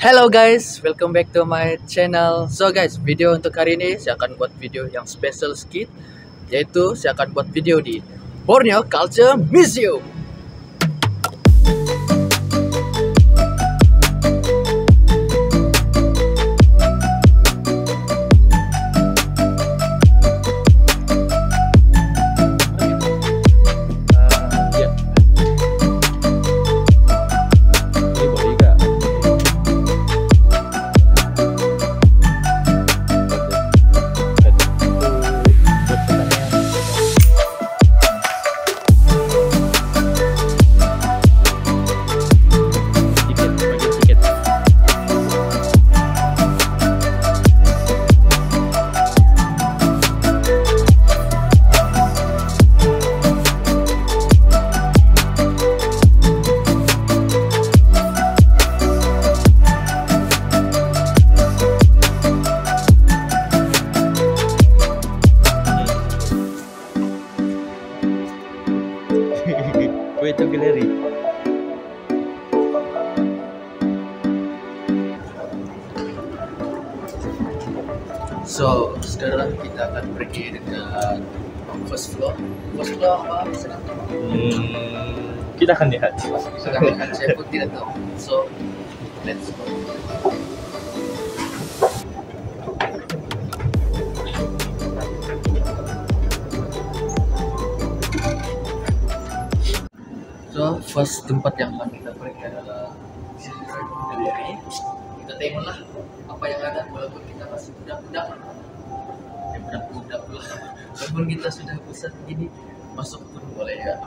Hello guys, welcome back to my channel. So guys, video untuk hari ini saya akan buat video yang special sedikit, yaitu saya akan buat video di Borneo Culture Museum. Itu galeri. So sekarang kita akan pergi dekat first floor. First floor apa? Sedang Kita akan lihat. sedang lihat, saya pun tidak tahu. So let's go. So, first tempat yang akan kita pergi adalah Children Gallery. Kita tengoklah apa yang ada walaupun kita masih budak-budak. Budak-budak pula. Walaupun kita sudah besar begini, masuk pun boleh ya.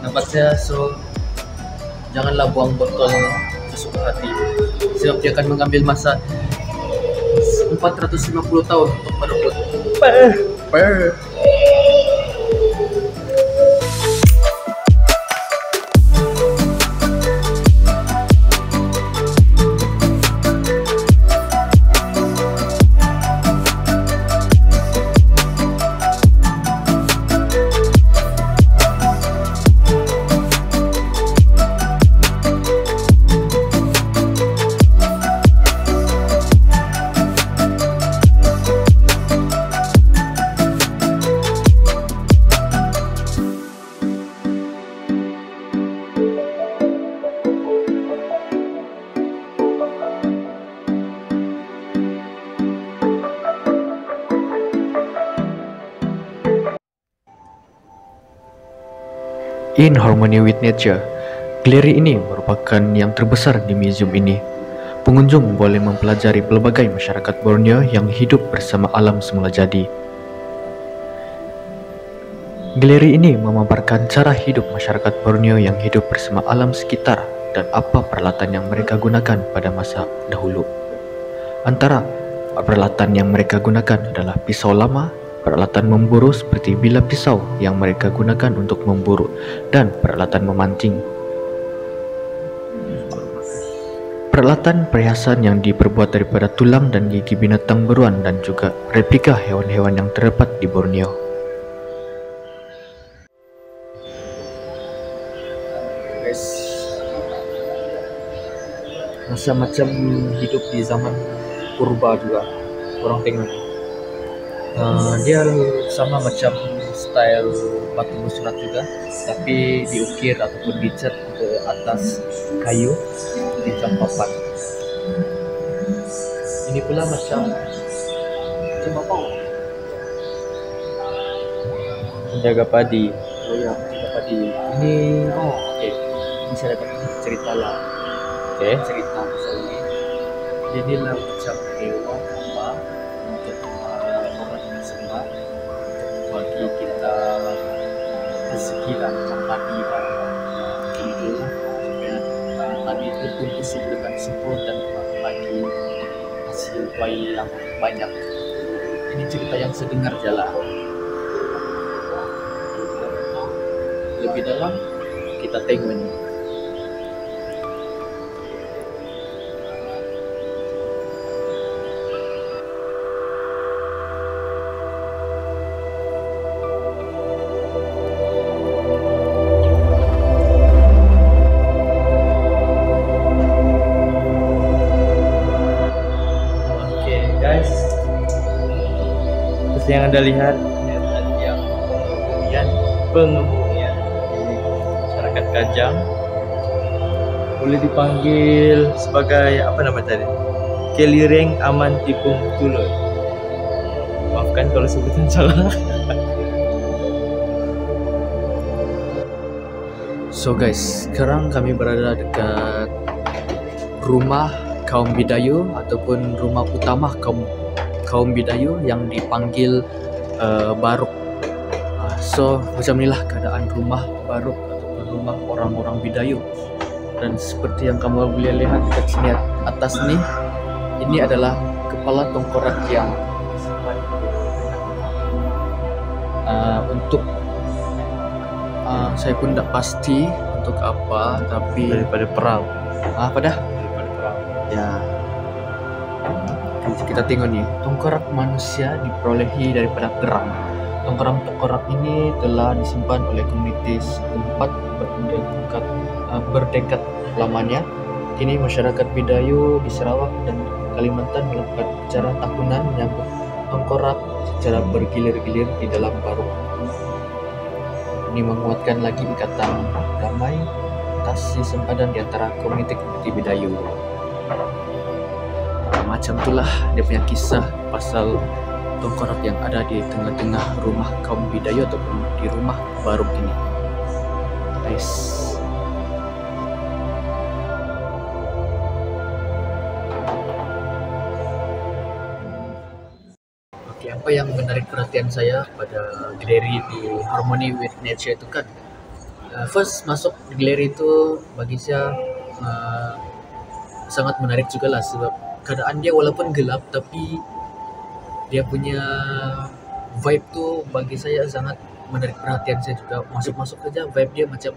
Pendapat saya, so janganlah buang botol sesuka hati, sebab dia akan mengambil masa 450 tahun untuk merebut. In harmony with nature, galeri ini merupakan yang terbesar di museum ini. Pengunjung boleh mempelajari pelbagai masyarakat Borneo yang hidup bersama alam semula jadi. Galeri ini memaparkan cara hidup masyarakat Borneo yang hidup bersama alam sekitar dan apa peralatan yang mereka gunakan pada masa dahulu. Antara peralatan yang mereka gunakan adalah pisau lama, peralatan memburu seperti bilah pisau yang mereka gunakan untuk memburu, dan peralatan memancing. Peralatan perhiasan yang diperbuat daripada tulang dan gigi binatang buruan dan juga replika hewan-hewan yang terdapat di Borneo. Guys, rasa macam hidup di zaman purba juga. Orang tengok dia sama macam style batu musnah juga, tapi diukir ataupun dicat ke atas kayu di papan. Ini pula macam apa? Menjaga padi. Oh ya, menjaga padi. Ini okay. Ini saya dapat cerita lah. Oke. Cerita misalnya. Jadi lah macam hewan apa untuk orang yang sembah bagi kita rezeki dan padi dan itu supaya kami berkumpul dengan subur dan bagi hasil buah yang banyak. Ini cerita yang sedengar jalan. Lebih dalam kita tengok ini. Yang Anda lihat Yang kemudian pengemudian di masyarakat Kajang boleh dipanggil sebagai apa nama tadi? Kelireng Aman Tipung Tuloy. Maafkan kalau sebutan salah. So guys, sekarang kami berada dekat rumah kaum Bidayu ataupun rumah utama kaum Bidayu yang dipanggil Baruk. So macam inilah keadaan rumah Baruk ataupun rumah orang-orang Bidayu. Dan seperti yang kamu boleh lihat dekat sini atas nih, ini adalah kepala tengkorak yang untuk saya pun tidak pasti untuk apa, tapi Daripada perang. apa dah? Daripada perang. Ya, kita tengok nih, tengkorak manusia diperolehi daripada perang. Tengkorak ini telah disimpan oleh komunitas tempat berdekad lamanya. Kini masyarakat Bidayu di Sarawak dan Kalimantan melakukan acara tahunan menyambut tengkorak secara bergilir-gilir di dalam Baruk. Ini menguatkan lagi ikatan damai atas sempadan di antara komuniti Bidayu. Macam itulah dia punya kisah pasal tengkorak yang ada di tengah-tengah rumah kaum Bidayu ataupun di rumah Baruk ini. Guys, oke, apa yang menarik perhatian saya pada galeri di Harmony with Nature itu kan, first masuk di galeri itu bagi saya sangat menarik juga lah, sebab keadaan dia walaupun gelap tapi dia punya vibe tu bagi saya sangat menarik perhatian saya juga. Masuk-masuk saja vibe dia macam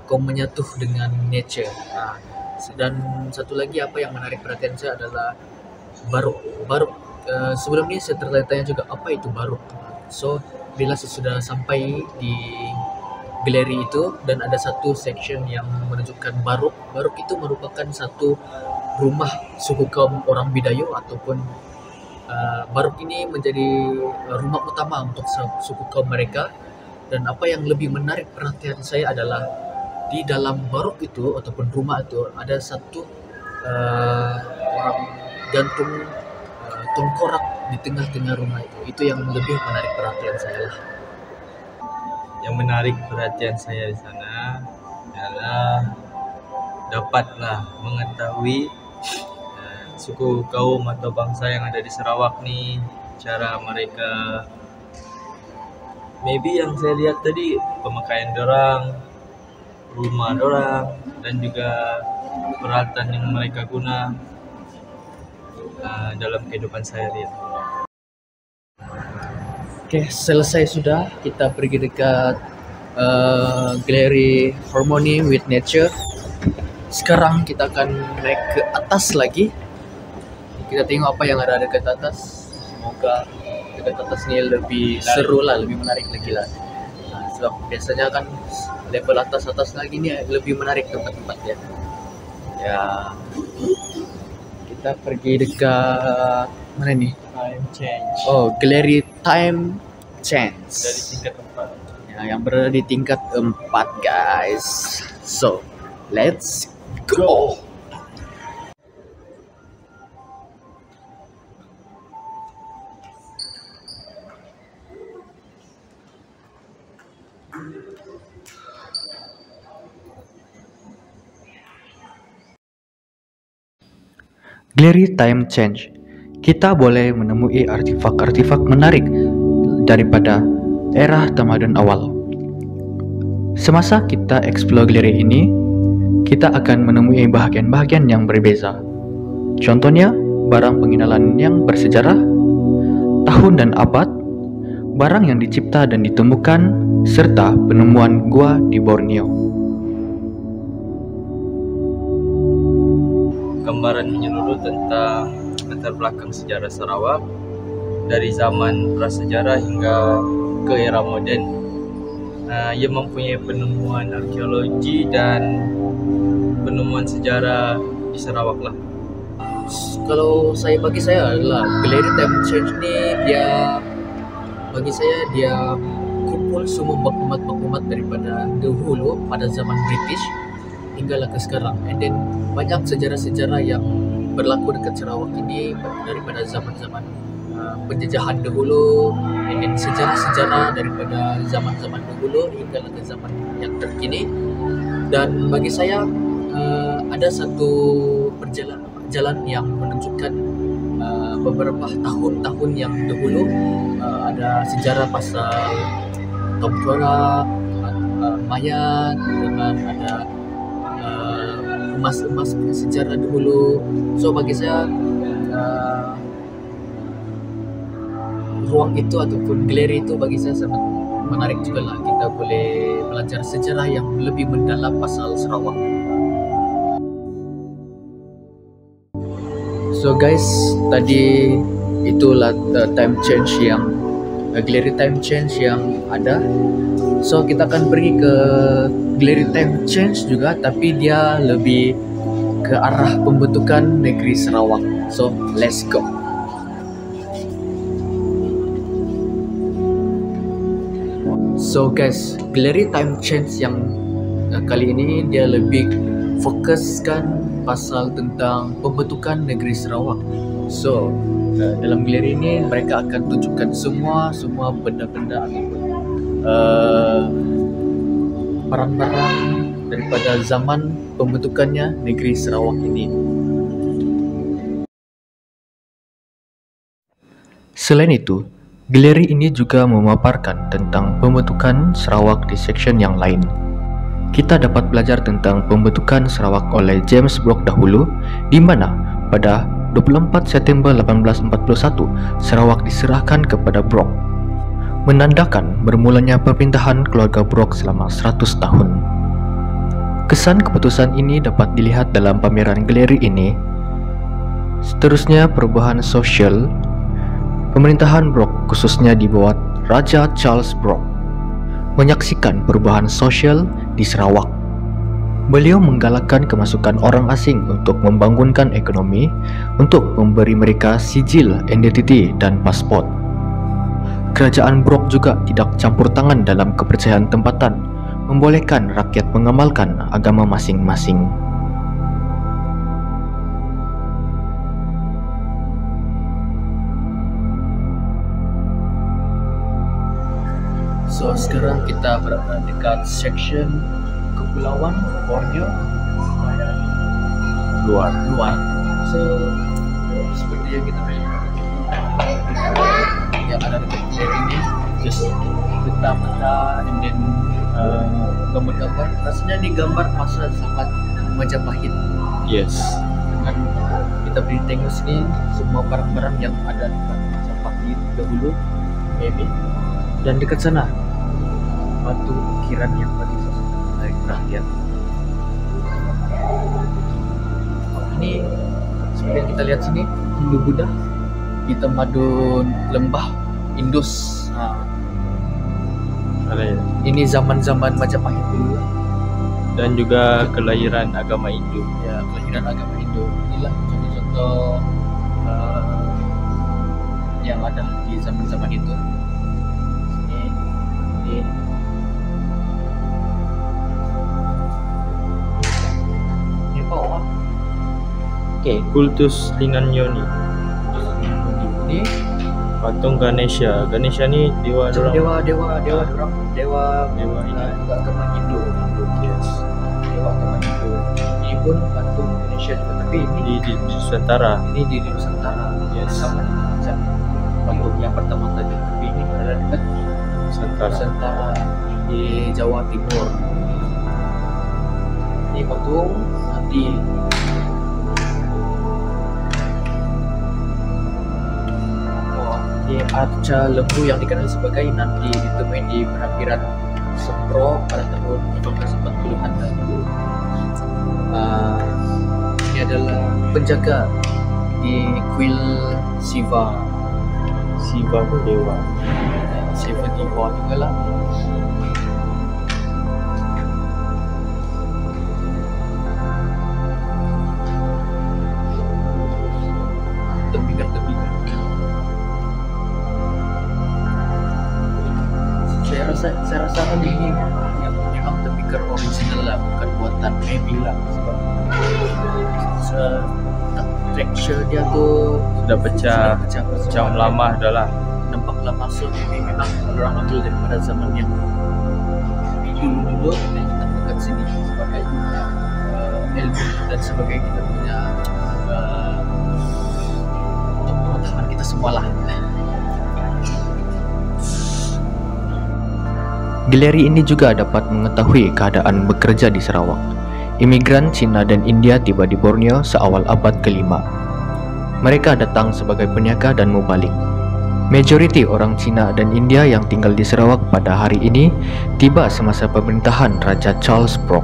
kau menyatu dengan nature. Dan satu lagi apa yang menarik perhatian saya adalah Baruk. Sebelum ni saya tertanya-tanya juga apa itu Baruk. So bila saya sudah sampai di galeri itu dan ada satu section yang menunjukkan Baruk itu merupakan satu rumah suku kaum orang Bidayu ataupun Baruk ini menjadi rumah utama untuk suku kaum mereka. Dan apa yang lebih menarik perhatian saya adalah di dalam Baruk itu ataupun rumah itu ada satu orang gantung tengkorak di tengah-tengah rumah itu. Itu yang lebih menarik perhatian saya lah. Yang menarik perhatian saya di sana adalah dapatlah mengetahui suku kaum atau bangsa yang ada di Sarawak nih, cara mereka, maybe yang saya lihat tadi pemakaian dorang, rumah dorang, dan juga peralatan yang mereka guna dalam kehidupan sehari-hari. Oke, selesai sudah. Kita pergi dekat galeri Harmony with Nature. Sekarang kita akan naik ke atas lagi. Kita tengok apa yang ada dekat atas. Semoga dekat atas ni lebih seru lah, lebih menarik lagi lah. Sebab biasanya kan level atas lagi ni lebih menarik tempat-tempatnya. Ya, kita pergi dekat mana ni? Time change. Oh, galeri Time Change. Dari tingkat 4. Ya, yang berada di tingkat 4 guys. So, let's go. Galeri Time Change. Kita boleh menemui artifak-artifak menarik daripada era tamadun awal. Semasa kita explore galeri ini, kita akan menemui bahagian-bahagian yang berbeza. Contohnya, barang pengenalan yang bersejarah, tahun dan abad, barang yang dicipta dan ditemukan, serta penemuan gua di Borneo. Gambaran menyeluruh tentang latar belakang sejarah Sarawak dari zaman prasejarah hingga ke era moden. Ia mempunyai penemuan arkeologi dan penemuan sejarah di Sarawak lah. Kalau bagi saya adalah Galeri Time Change ni bagi saya dia kumpul semua maklumat-maklumat daripada dahulu pada zaman British hinggalah ke sekarang. And then banyak sejarah-sejarah yang berlaku dekat Sarawak ini daripada zaman-zaman penjajahan dahulu, and then sejarah-sejarah daripada zaman-zaman dahulu hinggalah ke zaman yang terkini. Dan bagi saya ada satu jalan yang menunjukkan beberapa tahun-tahun yang dahulu ada sejarah pasal tengkorak, mayat, dengan ada emas-emas sejarah dahulu. So bagi saya ruang itu ataupun galeri itu bagi saya sangat menarik juga lah. Kita boleh belajar sejarah yang lebih mendalam pasal Sarawak. So guys, tadi itulah time change yang galeri time change yang ada. So kita akan pergi ke galeri time change juga, tapi dia lebih ke arah pembentukan negeri Sarawak. So let's go. So guys, galeri time change yang kali ini dia lebih fokuskan pasal tentang pembentukan negeri Sarawak. So dalam galeri ini mereka akan tunjukkan semua benda-benda ataupun barang-barang daripada zaman pembentukannya negeri Sarawak ini. Selain itu, galeri ini juga memaparkan tentang pembentukan Sarawak di seksyen yang lain. Kita dapat belajar tentang pembentukan Sarawak oleh James Brooke dahulu, di mana pada 24 September 1841 Sarawak diserahkan kepada Brooke, menandakan bermulanya perpindahan keluarga Brooke selama 100 tahun. Kesan keputusan ini dapat dilihat dalam pameran galeri ini. Seterusnya, perubahan sosial pemerintahan Brooke, khususnya di bawah Raja Charles Brooke, menyaksikan perubahan sosial di Sarawak. Beliau menggalakkan kemasukan orang asing untuk membangunkan ekonomi, untuk memberi mereka sijil, identiti dan pasport. Kerajaan Brooke juga tidak campur tangan dalam kepercayaan tempatan, membolehkan rakyat mengamalkan agama masing-masing. So sekarang kita berada dekat seksyen Kepulauan Borneo luar. So seperti yang kita lihat yang ada dekat galeri ini, just peta-peta and then gambar-gambar. Rasanya ini gambar masa zaman Majapahit. Yes. Dengan kita boleh tengok sini semua barang-barang yang ada dekat Majapahit dahulu, maybe. Dan dekat sana batu ukiran yang bagi menarik perhatian. Ini seperti yang kita lihat sini, Hindu Buddha di Tamadun Lembah Indus. Ini zaman-zaman Majapahit dulu. Dan juga kelahiran agama Hindu. Ya, kelahiran agama Hindu. Inilah contoh-contoh yang ada di zaman-zaman itu. Ini bawah. Okay, kultus Linganyo ni. Ini Patung Ganesha. Ganesha ni dewa dorang. dewa ini ini. agama Hindu. Yes. Dewa agama Hindu. Ini pun patung Indonesia juga, tapi ini Di Nusantara. di Nusantara. Yes. Sama macam patung yang pertama tadi, tapi ini ada dekat Nusantara. Nusantara di Jawa Timur. ini bagus nanti di arca lembu yang dikenal sebagai nanti ditemui di penampilan Sempro pada tahun 1940-an dahulu. Ini adalah penjaga di kuil Siva. Siva pun dewa. Siva dewa juga lah. Tebingan-tebingan. Saya rasa ini yang memang tebingan original lah, bukan buatan Maybe lah, sebab texture dia tuh Sudah pecah. Macam lama dah lah. nampak lama, so ini memang orang ambil daripada zaman yang dulu dan kita pegang sini sebagai ilmu dan sebagai kita punya untuk pengetahuan kita semua lah. Galeri ini juga dapat mengetahui keadaan bekerja di Sarawak. Imigran Cina dan India tiba di Borneo seawal abad ke-5. Mereka datang sebagai peniaga dan mubalik. Majoriti orang Cina dan India yang tinggal di Sarawak pada hari ini tiba semasa pemerintahan Raja Charles Brock.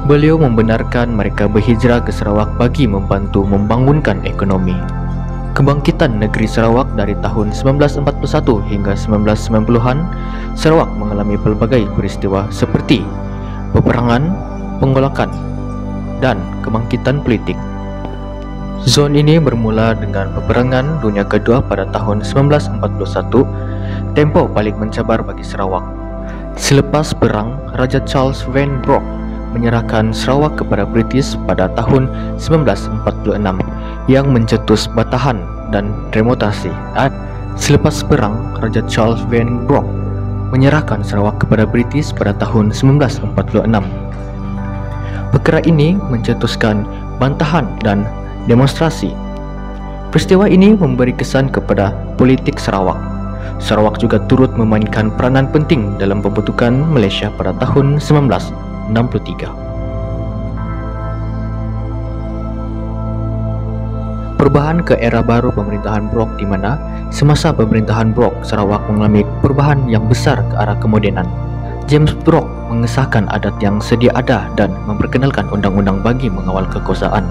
Beliau membenarkan mereka berhijrah ke Sarawak bagi membantu membangunkan ekonomi. Kebangkitan negeri Sarawak dari tahun 1941 hingga 1990-an, Sarawak mengalami pelbagai peristiwa seperti peperangan, penggolakan, dan kebangkitan politik. Zon ini bermula dengan peperangan dunia kedua pada tahun 1941, tempoh paling mencabar bagi Sarawak. Selepas perang, Raja Charles Van Brock menyerahkan Sarawak kepada British pada tahun 1946 yang mencetus Batahan dan Remotasi. Selepas perang, Raja Charles Van Brock menyerahkan Sarawak kepada British pada tahun 1946. Perkara ini mencetuskan bantahan dan demonstrasi. Peristiwa ini memberi kesan kepada politik Sarawak. Sarawak juga turut memainkan peranan penting dalam pembentukan Malaysia pada tahun 1963. Perubahan ke era baru pemerintahan Brock, di mana semasa pemerintahan Brock, Sarawak mengalami perubahan yang besar ke arah kemodenan. James Brock mengesahkan adat yang sedia ada dan memperkenalkan undang-undang bagi mengawal kekuasaan.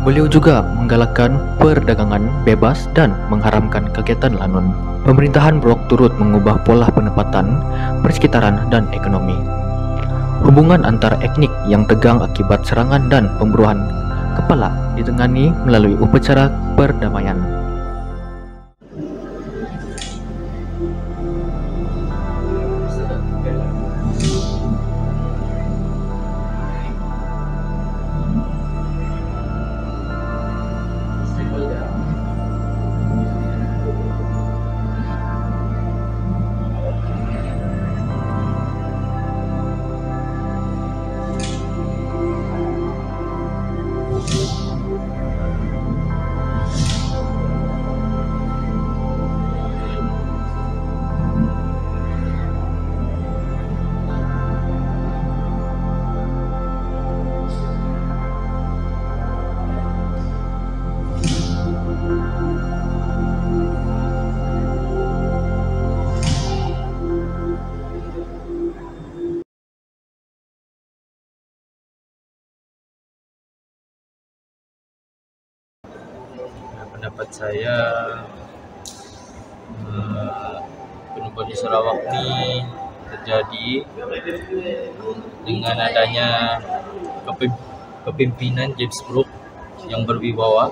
Beliau juga menggalakkan perdagangan bebas dan mengharamkan kegiatan lanun. Pemerintahan Brock turut mengubah pola penempatan, persekitaran, dan ekonomi. Hubungan antara etnik yang tegang akibat serangan dan pemburuan kepala ditengani melalui upacara perdamaian. Pendapat saya, penurunan di Sarawak ni terjadi dengan adanya kepimpinan James Brock yang berwibawa.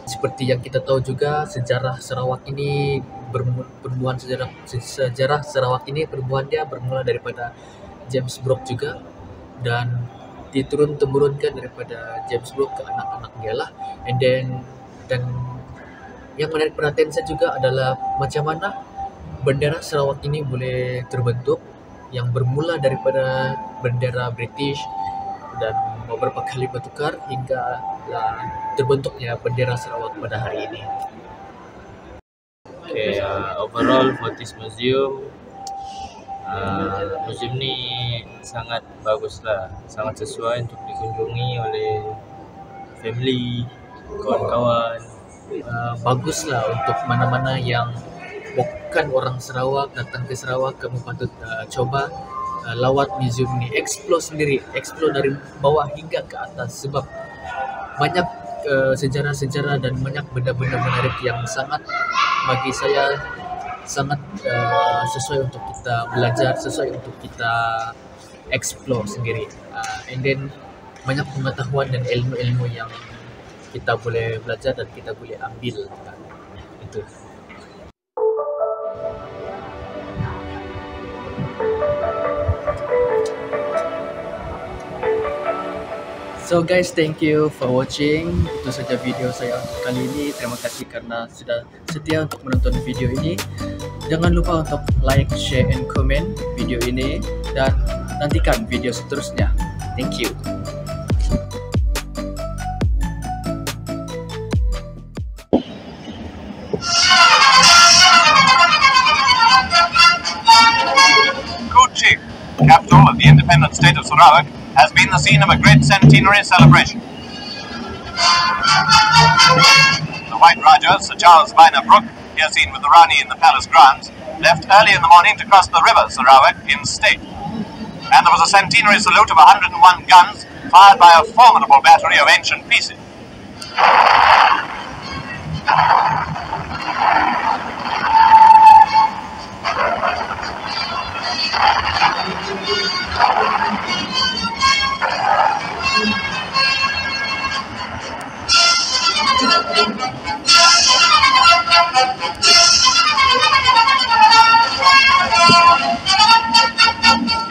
Seperti yang kita tahu juga, sejarah Sarawak ini sejarah Sarawak ini perbuahan dia bermula daripada James Brock juga, dan diturun-temurunkan daripada James Brock ke anak-anak dia lah. Dan yang menarik perhatian saya juga adalah macam mana bendera Sarawak ini boleh terbentuk, yang bermula daripada bendera British dan beberapa kali bertukar hingga terbentuknya bendera Sarawak pada hari ini. Okay, overall for this museum, Museum ni sangat baguslah, sangat sesuai untuk dikunjungi oleh family, kawan-kawan. Baguslah untuk mana-mana yang bukan orang Sarawak datang ke Sarawak, kamu patut coba lawat museum ni, explore sendiri, explore dari bawah hingga ke atas, sebab banyak sejarah-sejarah dan banyak benda-benda menarik yang sangat, bagi saya sangat sesuai untuk kita belajar, sesuai untuk kita explore sendiri, and then banyak pengetahuan dan ilmu-ilmu yang kita boleh belajar dan kita boleh ambil, itu. So guys, thank you for watching. Itu saja video saya untuk kali ini. Terima kasih karena sudah setia untuk menonton video ini. Jangan lupa untuk like, share, and comment video ini, dan nantikan video seterusnya. Thank you. Kuching, capital of the independent state of Sarawak, has been the scene of a great centenary celebration. The White Raja, Sir Charles Vyner Brooke, here seen with the Rani in the palace grounds, left early in the morning to cross the river Sarawak in state. And there was a centenary salute of 101 guns fired by a formidable battery of ancient pieces.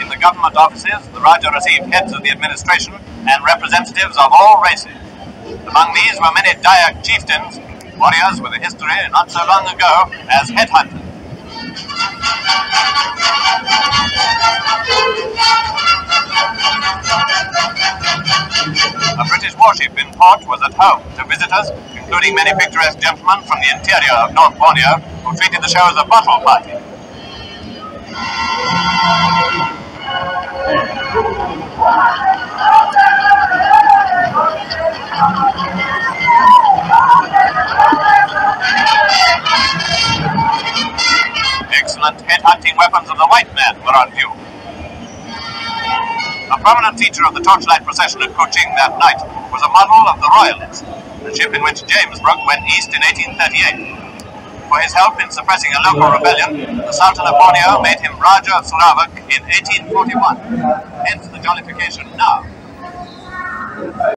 In the government offices, the Raja received heads of the administration and representatives of all races. Among these were many Dayak chieftains, warriors with a history not so long ago as headhunters. A British warship in port was at home to visitors, including many picturesque gentlemen from the interior of North Borneo who treated the show as a bottle party. Excellent head-hunting weapons of the white man were on view. A prominent feature of the torchlight procession at Kuching that night was a model of the Royalist, the ship in which James Brooke went east in 1838. For his help in suppressing a local rebellion, the Sultan of Borneo made him Raja of Sarawak in 1841, hence the jollification now.